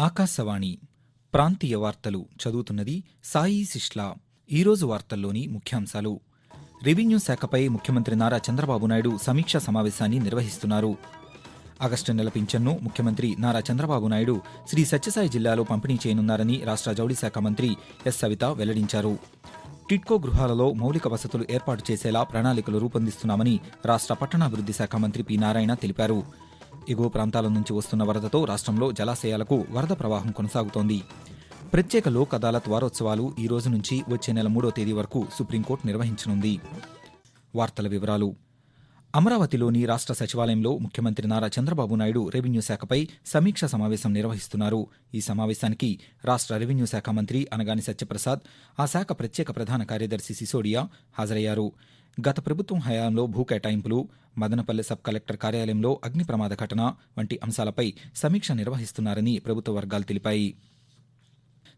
ఆకాశవాణి ప్రాంతీయ వార్తలు చదువుతున్నది సాయి సిష్లా. ఈరోజు వార్తల్లోని ముఖ్యాంశాలు. రెవెన్యూ శాఖపై ముఖ్యమంత్రి నారా చంద్రబాబు నాయుడు సమీక్షా సమావేశాన్ని నిర్వహిస్తున్నారు. ఆగస్టు నెల పింఛన్ను ముఖ్యమంత్రి నారా చంద్రబాబు నాయుడు శ్రీ సత్యసాయి జిల్లాలో పంపిణీ చేయనున్నారని రాష్ట్ర జౌళి శాఖ మంత్రి ఎస్ సవిత వెల్లడించారు. టిడ్కో గృహాలలో మౌలిక వసతులు ఏర్పాటు చేసేలా ప్రణాళికలు రూపొందిస్తున్నామని రాష్ట్ర పట్టణాభివృద్ధి శాఖ మంత్రి పి నారాయణ తెలిపారు. ఎగువ ప్రాంతాల నుంచి వస్తున్న వరదతో రాష్ట్రంలో జలాశయాలకు వరద ప్రవాహం కొనసాగుతోంది. ప్రత్యేక లోక్ అదాలత్ వారోత్సవాలు ఈ రోజు నుంచి వచ్చే నెల 3వ తేదీ వరకు సుప్రీంకోర్టు నిర్వహించనుంది. వార్తల వివరాలు. అమరావతిలోని రాష్ట్ర సచివాలయంలో ముఖ్యమంత్రి నారా చంద్రబాబు నాయుడు రెవెన్యూ శాఖపై సమీక్షా సమావేశం నిర్వహిస్తున్నారు. ఈ సమావేశానికి రాష్ట్ర రెవెన్యూ శాఖ మంత్రి అనగాని సత్యప్రసాద్, ఆ శాఖ ప్రత్యేక ప్రధాన కార్యదర్శి సిసోడియా హాజరయ్యారు. గత ప్రభుత్వం హయాంలో భూ కేటాయింపులు, మదనపల్లె సబ్ కలెక్టర్ కార్యాలయంలో అగ్ని ప్రమాద ఘటన వంటి అంశాలపై సమీక్ష నిర్వహిస్తున్నారని ప్రభుత్వ వర్గాలు తెలిపాయి.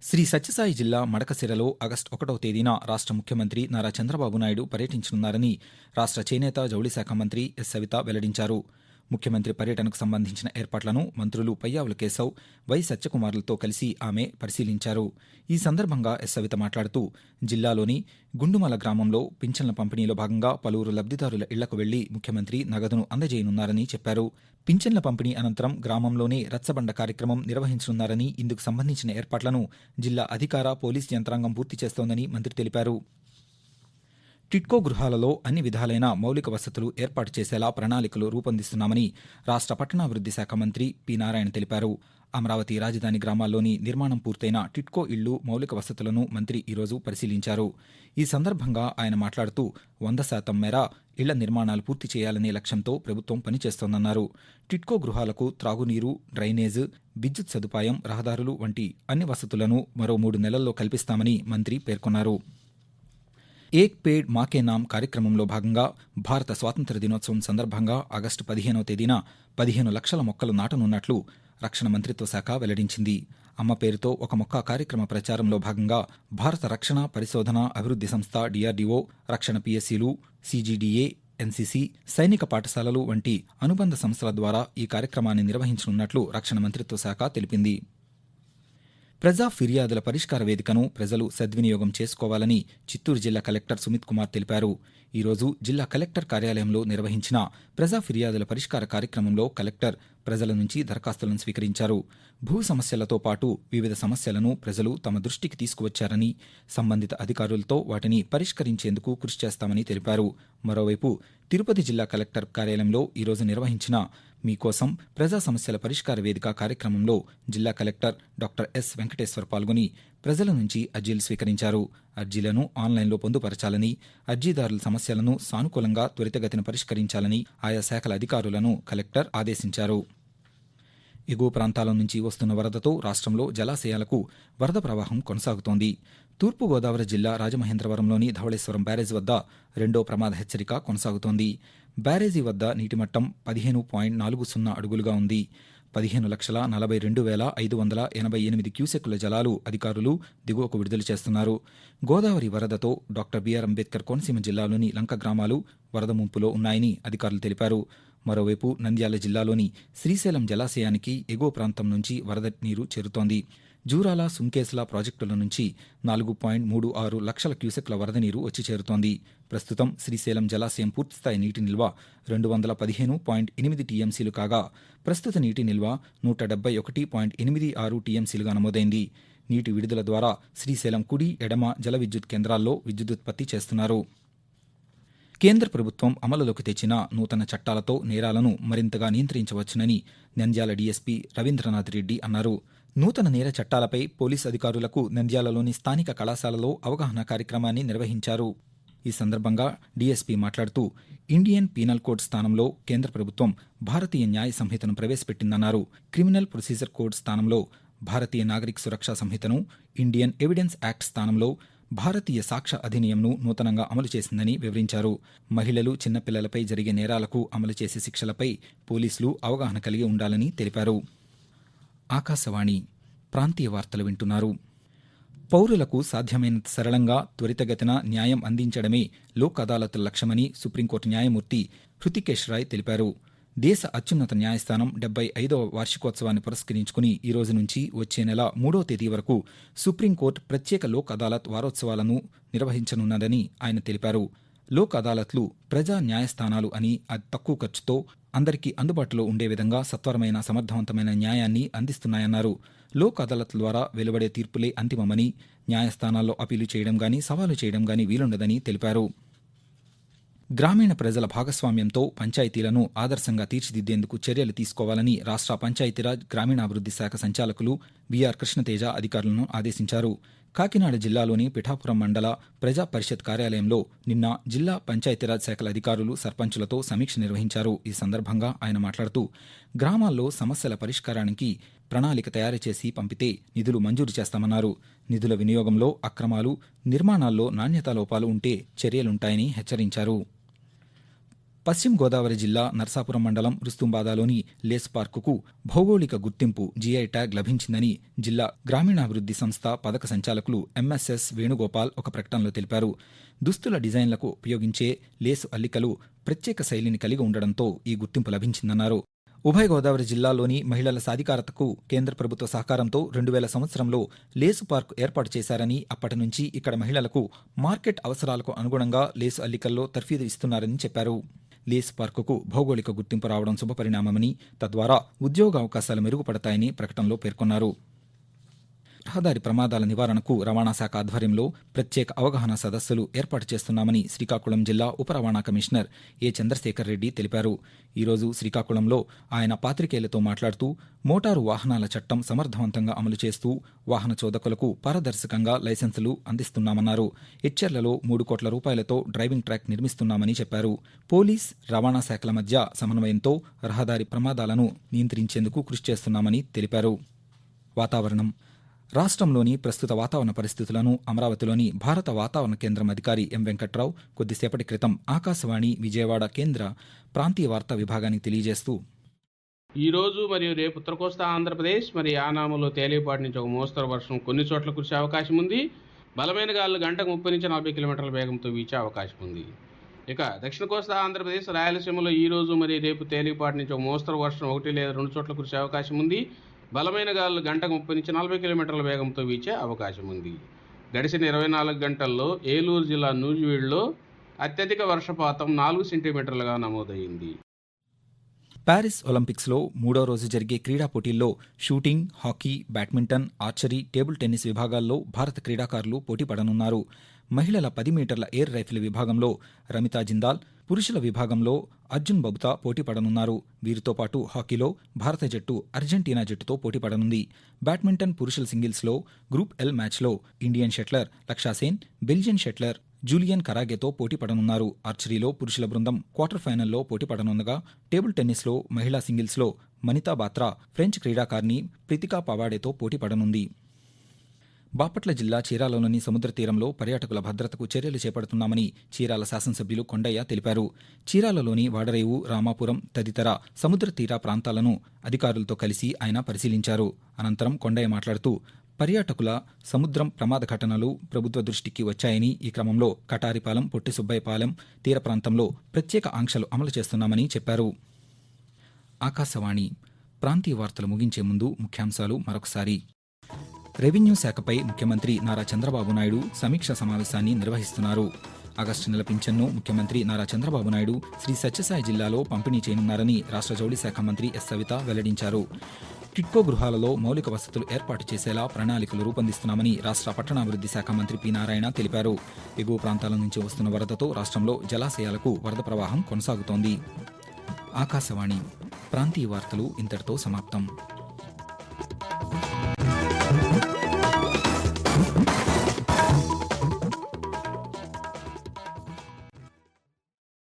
శ్రీ సత్యసాయి జిల్లా మడకశిరలో ఆగస్టు 1వ తేదీన రాష్ట్ర ముఖ్యమంత్రి నారా చంద్రబాబు నాయుడు పర్యటించనున్నారని రాష్ట్ర చేనేత జౌళి శాఖ మంత్రి ఎస్ సవిత వెల్లడించారు. ముఖ్యమంత్రి పర్యటనకు సంబంధించిన ఏర్పాట్లను మంత్రులు పయ్యావుల కేశవ్, వై సత్యకుమార్లతో కలిసి ఆమె పరిశీలించారు. ఈ సందర్భంగా ఎస్ సవిత మాట్లాడుతూ, జిల్లాలోని గుండుమల గ్రామంలో పింఛన్ల పంపిణీలో భాగంగా పలువురు లబ్ధిదారుల ఇళ్లకు వెళ్లి ముఖ్యమంత్రి నగదును అందజేయనున్నారని చెప్పారు. పింఛన్ల పంపిణీ అనంతరం గ్రామంలోనే రచ్చబండ కార్యక్రమం నిర్వహించనున్నారని, ఇందుకు సంబంధించిన ఏర్పాట్లను జిల్లా అధికార పోలీస్ యంత్రాంగం పూర్తి చేస్తోందని మంత్రి తెలిపారు. టిడ్కో గృహాలలో అన్ని విధాలైన మౌలిక వసతులు ఏర్పాటు చేసేలా ప్రణాళికలు రూపొందిస్తున్నామని రాష్ట్ర పట్టణాభివృద్ధి శాఖ మంత్రి పి నారాయణ తెలిపారు. అమరావతి రాజధాని గ్రామాల్లోని నిర్మాణం పూర్తయిన టిడ్కో ఇళ్లు మౌలిక వసతులను మంత్రి ఈరోజు పరిశీలించారు. ఈ సందర్భంగా ఆయన మాట్లాడుతూ 100% మేర ఇళ్ల నిర్మాణాలు పూర్తి చేయాలనే లక్ష్యంతో ప్రభుత్వం పనిచేస్తోందన్నారు. టిడ్కో గృహాలకు త్రాగునీరు, డ్రైనేజ్, విద్యుత్ సదుపాయం, రహదారులు వంటి అన్ని వసతులను మరో 3 నెలల్లో కల్పిస్తామని మంత్రి పేర్కొన్నారు. ఏక్ పేడ్ మాకే నామ్ కార్యక్రమంలో భాగంగా భారత స్వాతంత్ర్య దినోత్సవం సందర్భంగా ఆగస్టు 15వ తేదీన 15 లక్షల మొక్కలు నాటనున్నట్లు రక్షణ మంత్రిత్వ శాఖ వెల్లడించింది. అమ్మ పేరుతో ఒక మొక్క కార్యక్రమ ప్రచారంలో భాగంగా భారత రక్షణ పరిశోధన అభివృద్ధి సంస్థ DRDO, రక్షణ PSCలు, CGDA, NCC, సైనిక పాఠశాలలు వంటి అనుబంధ సంస్థల ద్వారా ఈ కార్యక్రమాన్ని నిర్వహించనున్నట్లు రక్షణ మంత్రిత్వ శాఖ తెలిపింది. ప్రజా ఫిర్యాదుల పరిష్కార వేదికను ప్రజలు సద్వినియోగం చేసుకోవాలని చిత్తూరు జిల్లా కలెక్టర్ సుమిత్ కుమార్ తెలిపారు. ఈరోజు జిల్లా కలెక్టర్ కార్యాలయంలో నిర్వహించిన ప్రజా ఫిర్యాదుల పరిష్కార కార్యక్రమంలో కలెక్టర్ ప్రజల నుంచి దరఖాస్తులను స్వీకరించారు. భూ సమస్యలతో పాటు వివిధ సమస్యలను ప్రజలు తమ దృష్టికి తీసుకువచ్చారని, సంబంధిత అధికారులతో వాటిని పరిష్కరించేందుకు కృషి చేస్తామని తెలిపారు. మరోవైపు తిరుపతి జిల్లా కలెక్టర్ కార్యాలయంలో ఈరోజు నిర్వహించిన మీకోసం ప్రజా సమస్యల పరిష్కార వేదిక కార్యక్రమంలో జిల్లా కలెక్టర్ డాక్టర్ ఎస్ వెంకటేశ్వర్ పాల్గొని ప్రజల నుంచి అర్జీలు స్వీకరించారు. అర్జీలను ఆన్లైన్లో పొందుపరచాలని, అర్జీదారుల సమస్యలను సానుకూలంగా త్వరితగతిన పరిష్కరించాలని ఆయా శాఖల అధికారులను కలెక్టర్ ఆదేశించారు. ఎగువ ప్రాంతాల నుంచి వస్తున్న వరదతో రాష్ట్రంలో జలాశయాలకు వరద ప్రవాహం కొనసాగుతోంది. తూర్పుగోదావరి జిల్లా రాజమహేంద్రవరంలోని ధవళేశ్వరం బ్యారేజ్ వద్ద 2వ ప్రమాద హెచ్చరిక కొనసాగుతోంది. బ్యారేజీ వద్ద నీటిమట్టం 15.40 అడుగులుగా ఉంది. 15,42,588 క్యూసెక్కుల జలాలు అధికారులు దిగువకు విడుదల చేస్తున్నారు. గోదావరి వరదతో డాక్టర్ బిఆర్ అంబేద్కర్ కోనసీమ జిల్లాలోని లంక గ్రామాలు వరద ముంపులో ఉన్నాయని అధికారులు తెలిపారు. మరోవైపు నంద్యాల జిల్లాలోని శ్రీశైలం జలాశయానికి ఎగువ ప్రాంతం నుంచి వరద నీరు చేరుతోంది. జూరాల, సుంకేసుల ప్రాజెక్టుల నుంచి 4.36 లక్షల క్యూసెక్ల వరద నీరు వచ్చి చేరుతోంది. ప్రస్తుతం శ్రీశైలం జలాశయం పూర్తిస్థాయి నీటి నిల్వ 215.8 టీఎంసీలు కాగా ప్రస్తుత నీటి నిల్వ 171.86 టీఎంసీలుగా నమోదైంది. నీటి విడుదల ద్వారా శ్రీశైలం కుడి, ఎడమ జల విద్యుత్ కేంద్రాల్లో విద్యుదుత్పత్తి చేస్తున్నారు. కేంద్ర ప్రభుత్వం అమలులోకి తెచ్చిన నూతన చట్టాలతో నేరాలను మరింతగా నియంత్రించవచ్చునని నంద్యాల డీఎస్పీ రవీంద్రనాథ్ రెడ్డి అన్నారు. నూతన నేర చట్టాలపై పోలీసు అధికారులకు నంద్యాలలోని స్థానిక కళాశాలలో అవగాహన కార్యక్రమాన్ని నిర్వహించారు. ఈ సందర్భంగా డీఎస్పీ మాట్లాడుతూ, ఇండియన్ పీనల్ కోడ్ స్థానంలో కేంద్ర ప్రభుత్వం భారతీయ న్యాయ సంహితను ప్రవేశపెట్టిందన్నారు. క్రిమినల్ ప్రొసీజర్ కోడ్ స్థానంలో భారతీయ నాగరిక సురక్షా సంహితను, ఇండియన్ ఎవిడెన్స్ యాక్ట్ స్థానంలో భారతీయ సాక్ష్య అధినియంను నూతనంగా అమలు చేసిందని వివరించారు. మహిళలు, చిన్నపిల్లలపై జరిగే నేరాలకు అమలు చేసే శిక్షలపై పోలీసులు అవగాహన కలిగి ఉండాలని తెలిపారు. ఆకాశవాణి ప్రాంతీయ వార్తలు వింటున్నారు. పౌరులకు సాధ్యమైనంత సరళంగా, త్వరితగతిన న్యాయం అందించడమే లోక్ అదాలత్ల లక్ష్యమని సుప్రీంకోర్టు న్యాయమూర్తి హృతికేశ్ రాయ్ తెలిపారు. దేశ అత్యున్నత న్యాయస్థానం 75వ వార్షికోత్సవాన్ని పురస్కరించుకుని ఈ రోజు నుంచి వచ్చే నెల 3వ తేదీ వరకు సుప్రీంకోర్టు ప్రత్యేక లోక్ అదాలత్ వారోత్సవాలను నిర్వహించనున్నదని ఆయన తెలిపారు. లోక్ అదాలత్లు ప్రజా న్యాయస్థానాలు అని అతి తక్కువ ఖర్చుతో అందరికీ అందుబాటులో ఉండే విధంగా సత్వరమైన సమర్థవంతమైన న్యాయాన్ని అందిస్తున్నాయన్నారు. లోక్ అదాలత్ ద్వారా వెలువడే తీర్పులే అంతిమమని, న్యాయస్థానాల్లో అపీలు చేయడం గానీ సవాలు చేయడం గానీ వీలుండదని తెలిపారు. గ్రామీణ ప్రజల భాగస్వామ్యంతో పంచాయతీలను ఆదర్శంగా తీర్చిదిద్దేందుకు చర్యలు తీసుకోవాలని రాష్ట్ర పంచాయతీరాజ్ గ్రామీణాభివృద్ధి శాఖ సంచాలకులు బిఆర్ కృష్ణతేజ అధికారులను ఆదేశించారు. కాకినాడ జిల్లాలోని పిఠాపురం మండల ప్రజా పరిషత్ కార్యాలయంలో నిన్న జిల్లా పంచాయతీరాజ్ శాఖల అధికారులు, సర్పంచులతో సమీక్ష నిర్వహించారు. ఈ సందర్భంగా ఆయన మాట్లాడుతూ గ్రామాల్లో సమస్యల పరిష్కారానికి ప్రణాళిక తయారు చేసి పంపితే నిధులు మంజూరు చేస్తామన్నారు. నిధుల వినియోగంలో అక్రమాలు, నిర్మాణాల్లో నాణ్యతా లోపాలు ఉంటే చర్యలుంటాయని హెచ్చరించారు. పశ్చిమ గోదావరి జిల్లా నర్సాపురం మండలం రుస్తుంబాదాలోని లేస్ పార్కుకు భౌగోళిక గుర్తింపు జీఐ ట్యాగ్ లభించిందని జిల్లా గ్రామీణాభివృద్ధి సంస్థ పథక సంచాలకులు ఎంఎస్ఎస్ వేణుగోపాల్ ఒక ప్రకటనలో తెలిపారు. దుస్తుల డిజైన్లకు ఉపయోగించే లేసు అల్లికలు ప్రత్యేక శైలిని కలిగి ఉండడంతో ఈ గుర్తింపు లభించిందన్నారు. ఉభయ గోదావరి జిల్లాలోని మహిళల సాధికారతకు కేంద్ర ప్రభుత్వ సహకారంతో 2000 సంవత్సరంలో లేసు పార్కు ఏర్పాటు చేశారని, అప్పటి నుంచి ఇక్కడ మహిళలకు మార్కెట్ అవసరాలకు అనుగుణంగా లేసు అల్లికల్లో తర్ఫీదు ఇస్తున్నారని చెప్పారు. లేస్ పార్కుకు భౌగోళిక గుర్తింపు రావడం శుభపరిణామమని, తద్వారా ఉద్యోగ అవకాశాలు మెరుగుపడతాయని ప్రకటనలో పేర్కొన్నారు. రహదారి ప్రమాదాల నివారణకు రవాణా శాఖ ఆధ్వర్యంలో ప్రత్యేక అవగాహన సదస్సులు ఏర్పాటు చేస్తున్నామని శ్రీకాకుళం జిల్లా ఉప రవాణా కమిషనర్ ఏ చంద్రశేఖర్ రెడ్డి తెలిపారు. ఈరోజు శ్రీకాకుళంలో ఆయన పాత్రికేయులతో మాట్లాడుతూ మోటారు వాహనాల చట్టం సమర్థవంతంగా అమలు చేస్తూ వాహన చోదకులకు పారదర్శకంగా లైసెన్సులు అందిస్తున్నామన్నారు. ఎచ్చెర్లలో 3 కోట్ల రూపాయలతో డ్రైవింగ్ ట్రాక్ నిర్మిస్తున్నామని చెప్పారు. పోలీస్, రవాణా శాఖల మధ్య సమన్వయంతో రహదారి ప్రమాదాలను నియంత్రించేందుకు కృషి చేస్తున్నామని తెలిపారు. వాతావరణం. రాష్ట్రంలోని ప్రస్తుత వాతావరణ పరిస్థితులను అమరావతిలోని భారత వాతావరణ కేంద్రం అధికారి ఎం వెంకట్రావు కొద్దిసేపటి క్రితం ఆకాశవాణి విజయవాడ కేంద్ర ప్రాంతీయ వార్తా విభాగానికి తెలియజేస్తూ, ఈ రోజు మరియు రేపు ఉత్తర కోస్తా ఆంధ్రప్రదేశ్ మరియు యానాములో తేలికపాటి నుంచి ఒక మోస్తరు వర్షం కొన్ని చోట్ల కురిసే అవకాశం ఉంది. బలమైన గాలులు గంటకు 30 నుంచి 40 కిలోమీటర్ల వేగంతో వీచే అవకాశం ఉంది. ఇక దక్షిణ కోస్తా ఆంధ్రప్రదేశ్, రాయలసీమలో ఈ రోజు మరియు రేపు తేలికపాటి నుంచి ఒక మోస్తరు వర్షం 1 లేదా 2 చోట్ల కురిసే అవకాశం ఉంది. బలమైన గాలులు గంటకు 30 నుంచి 40 కిలోమీటర్ల వేగంతో వీచే అవకాశం ఉంది. గడిచిన 24 గంటల్లో ఏలూరు జిల్లా నూజివీడులో అత్యధిక వర్షపాతం 4 సెంటీమీటర్లుగా నమోదైంది. ప్యారిస్ ఒలింపిక్స్లో 3వ రోజు జరిగే క్రీడా పోటీల్లో shooting, hockey, badminton, archery, table tennis విభాగాల్లో భారత క్రీడాకారులు పోటీ పడనున్నారు. మహిళల 10 మీటర్ల ఎయిర్ రైఫిల్ విభాగంలో రమితా జిందాల్, పురుషుల విభాగంలో అర్జున్ బబుతా పోటీ పడనున్నారు. వీరితో పాటు హాకీలో భారత జట్టు అర్జెంటీనా జట్టుతో పోటీ పడనుంది. బ్యాడ్మింటన్ పురుషుల సింగిల్స్లో గ్రూప్ ఎల్ మ్యాచ్లో ఇండియన్ షట్లర్ లక్ష్య సేన్, బెల్జియన్ షట్లర్ జూలియన్ కరాగేతో పోటీ పడనున్నారు. ఆర్చరీలో పురుషుల బృందం క్వార్టర్ ఫైనల్లో పోటీ పడనుండగా, టేబుల్ టెన్నిస్లో మహిళా సింగిల్స్లో మనితా బాత్రా ఫ్రెంచ్ క్రీడాకారిణి ప్రితికా పవాడేతో పోటీ పడనుంది. బాపట్ల జిల్లా చీరాలలోని సముద్ర తీరంలో పర్యాటకుల భద్రతకు చర్యలు చేపడుతున్నామని చీరాల శాసనసభ్యులు కొండయ్య తెలిపారు. చీరాలలోని వాడరేవు, రామాపురం తదితర సముద్ర తీర ప్రాంతాలను అధికారులతో కలిసి ఆయన పరిశీలించారు. అనంతరం కొండయ్య మాట్లాడుతూ పర్యాటకుల సముద్రం ప్రమాద ఘటనలు ప్రభుత్వ దృష్టికి వచ్చాయని, ఈ క్రమంలో కటారిపాలెం, పొట్టి సుబ్బయ్యపాలెం తీర ప్రాంతంలో ప్రత్యేక ఆంక్షలు అమలు చేస్తున్నామని చెప్పారు. ఆకాశవాణి ప్రాంతీయ వార్తలు ముగించే ముందు ముఖ్యాంశాలు మరొకసారి. రెవెన్యూ శాఖపై ముఖ్యమంత్రి నారా చంద్రబాబు నాయుడు సమీక్షా సమావేశాన్ని నిర్వహిస్తున్నారు. ఆగస్టు నెల పింఛన్ను ముఖ్యమంత్రి నారా చంద్రబాబు నాయుడు శ్రీ సత్యసాయి జిల్లాలో పంపిణీ చేయనున్నారని రాష్ట్ర జౌళి శాఖ మంత్రి ఎస్ సవిత వెల్లడించారు. టిడ్కో గృహాలలో మౌలిక వసతులు ఏర్పాటు చేసేలా ప్రణాళికలు రూపొందిస్తున్నామని రాష్ట్ర పట్టణాభివృద్ధి శాఖ మంత్రి పి నారాయణ తెలిపారు. ఎగువ ప్రాంతాల నుంచి వస్తున్న వరదతో రాష్ట్రంలో జలాశయాలకు వరద ప్రవాహం కొనసాగుతోంది. ఆకాశవాణి ప్రాంతీయ వార్తలు ఇంతటితో సమాప్తం.